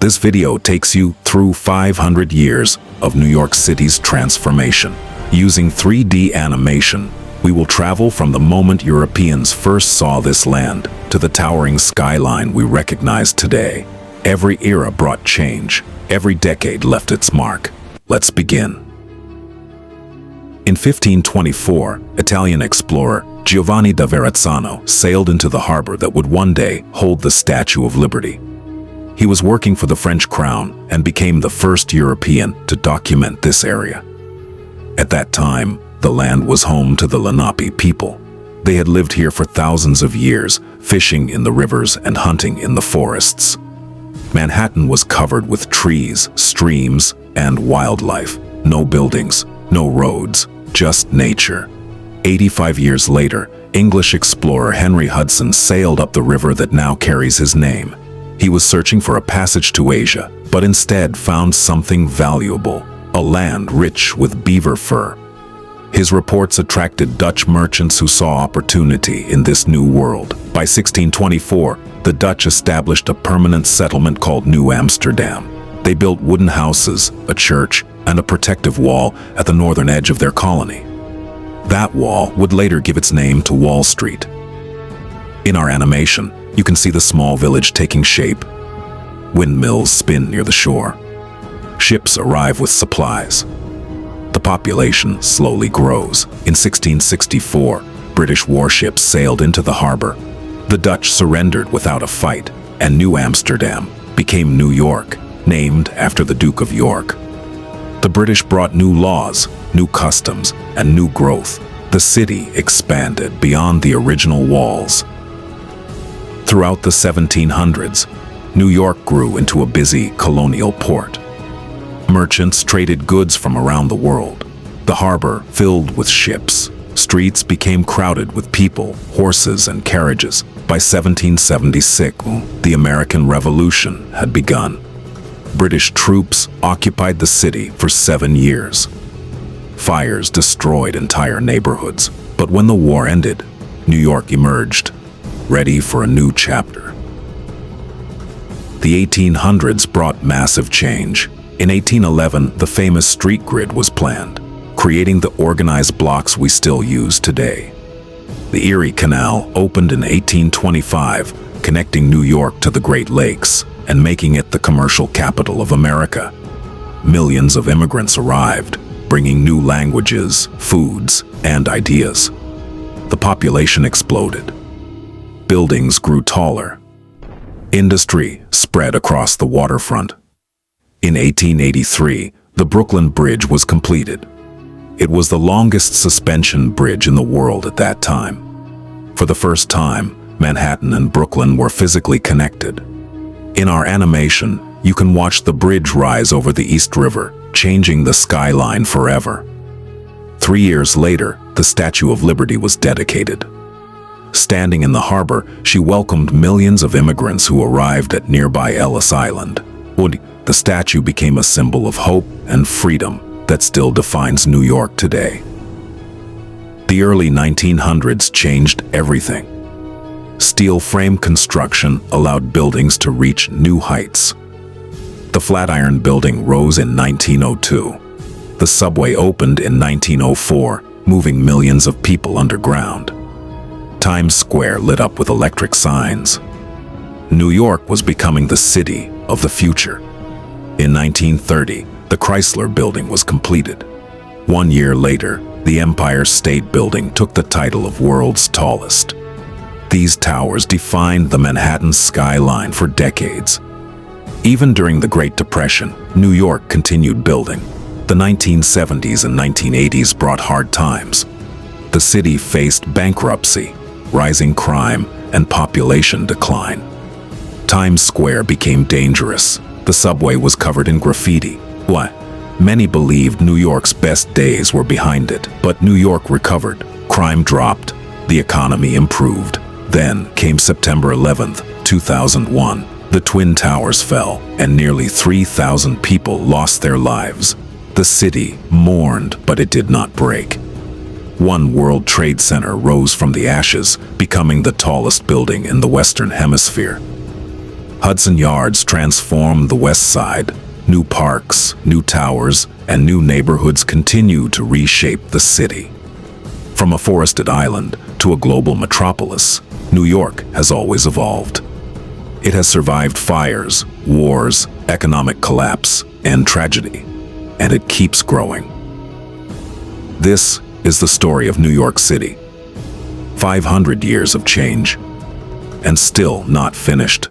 This video takes you through 500 years of New York City's transformation. Using 3D animation, we will travel from the moment Europeans first saw this land to the towering skyline we recognize today. Every era brought change. Every decade left its mark. Let's begin. In 1524, Italian explorer Giovanni da Verrazzano sailed into the harbor that would one day hold the Statue of Liberty. He was working for the French crown and became the first European to document this area. At that time, the land was home to the Lenape people. They had lived here for thousands of years, fishing in the rivers and hunting in the forests. Manhattan was covered with trees, streams, and wildlife. No buildings, no roads, just nature. 85 years later, English explorer Henry Hudson sailed up the river that now carries his name. He was searching for a passage to Asia, but instead found something valuable, a land rich with beaver fur. His reports attracted Dutch merchants who saw opportunity in this new world. By 1624, the Dutch established a permanent settlement called New Amsterdam. They built wooden houses, a church, and a protective wall at the northern edge of their colony. That wall would later give its name to Wall Street. In our animation, you can see the small village taking shape. Windmills spin near the shore. Ships arrive with supplies. The population slowly grows. In 1664, British warships sailed into the harbor. The Dutch surrendered without a fight, and New Amsterdam became New York, named after the Duke of York. The British brought new laws, new customs, and new growth. The city expanded beyond the original walls. Throughout the 1700s, New York grew into a busy colonial port. Merchants traded goods from around the world. The harbor filled with ships. Streets became crowded with people, horses, and carriages. By 1776, the American Revolution had begun. British troops occupied the city for 7 years. Fires destroyed entire neighborhoods. But when the war ended, New York emerged, ready for a new chapter. The 1800s brought massive change. In 1811, the famous street grid was planned, creating the organized blocks we still use today. The Erie Canal opened in 1825, connecting New York to the Great Lakes and making it the commercial capital of America. Millions of immigrants arrived, bringing new languages, foods, and ideas. The population exploded. Buildings grew taller. Industry spread across the waterfront. In 1883, the Brooklyn Bridge was completed. It was the longest suspension bridge in the world at that time. For the first time, Manhattan and Brooklyn were physically connected. In our animation, you can watch the bridge rise over the East River, changing the skyline forever. 3 years later, the Statue of Liberty was dedicated. Standing in the harbor, she welcomed millions of immigrants who arrived at nearby Ellis Island. The statue became a symbol of hope and freedom that still defines New York today. The early 1900s changed everything. Steel frame construction allowed buildings to reach new heights. The Flatiron Building rose in 1902. The subway opened in 1904, moving millions of people underground. Times Square lit up with electric signs. New York was becoming the city of the future. In 1930, the Chrysler Building was completed. 1 year later, the Empire State Building took the title of world's tallest. These towers defined the Manhattan skyline for decades. Even during the Great Depression, New York continued building. The 1970s and 1980s brought hard times. The city faced bankruptcy, rising crime, and population decline. Times Square became dangerous. The subway was covered in graffiti. Many believed New York's best days were behind it, but New York recovered. Crime dropped. The economy improved. Then came September 11th, 2001. The Twin Towers fell, and nearly 3,000 people lost their lives. The city mourned, but it did not break. One World Trade Center rose from the ashes, becoming the tallest building in the Western Hemisphere. Hudson Yards transformed the West Side. New parks, new towers, and new neighborhoods continue to reshape the city. From a forested island to a global metropolis, New York has always evolved. It has survived fires, wars, economic collapse, and tragedy, and it keeps growing. This is the story of New York City. 500 years of change, and still not finished.